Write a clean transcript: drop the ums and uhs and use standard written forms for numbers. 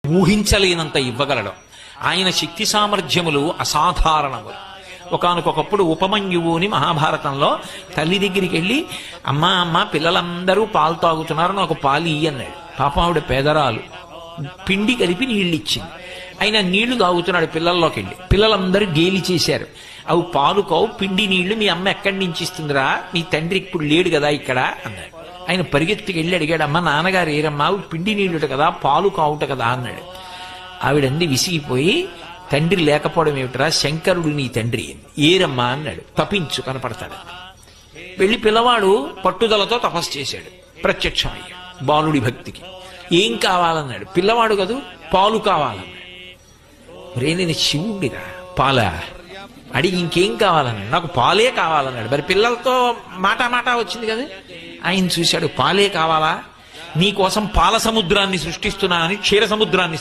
ఊహించలేనంత ఇవ్వగలడు. ఆయన శక్తి సామర్థ్యములు అసాధారణములు. ఒకానొకప్పుడు ఉపమన్యువు అని మహాభారతంలో తల్లి దగ్గరికి వెళ్ళి, అమ్మా అమ్మ పిల్లలందరూ పాలు తాగుతున్నారు, నాకు పాలు ఇయ్యి అన్నాడు. పాపం ఆవిడ పేదరాలు, పిండి కలిపి నీళ్ళు ఇచ్చింది. ఆయన నీళ్లు తాగుతున్నాడు పిల్లల్లోకి వెళ్ళి. పిల్లలందరూ గేలి చేశారు, అవి పాలు కావు, పిండి నీళ్లు మీ అమ్మ ఎక్కడి నుంచి ఇస్తుందిరా, మీ తండ్రి ఇప్పుడు లేడు కదా ఇక్కడ అన్నాడు. ఆయన పరిగెత్తికి వెళ్ళి అడిగాడు, అమ్మ నాన్నగారు ఏరమ్మా, అవి పిండి నీళ్ళుట కదా, పాలు కావుట కదా అన్నాడు. ఆవిడంది విసిగిపోయి, తండ్రి లేకపోవడం ఏమిటరా, శంకరుడు నీ తండ్రి. ఏరమ్మా అన్నాడు. తపించు కనపడతాడు. వెళ్ళి పిల్లవాడు పట్టుదలతో తపస్సు చేశాడు, ప్రత్యక్షమయ్యాడు బాలుడి భక్తికి. ఏం కావాలన్నాడు. పిల్లవాడు కదూ, పాలు కావాలన్నాడు. రే నేను శివుడిరా, పాల అడిగి ఇంకేం కావాలన్నాడు. నాకు పాలే కావాలన్నాడు. మరి పిల్లలతో మాట వచ్చింది కదా. ఆయన చూశాడు, పాలే కావాలా, నీకోసం పాల సముద్రాన్ని సృష్టిస్తున్నానని క్షీర సముద్రాన్ని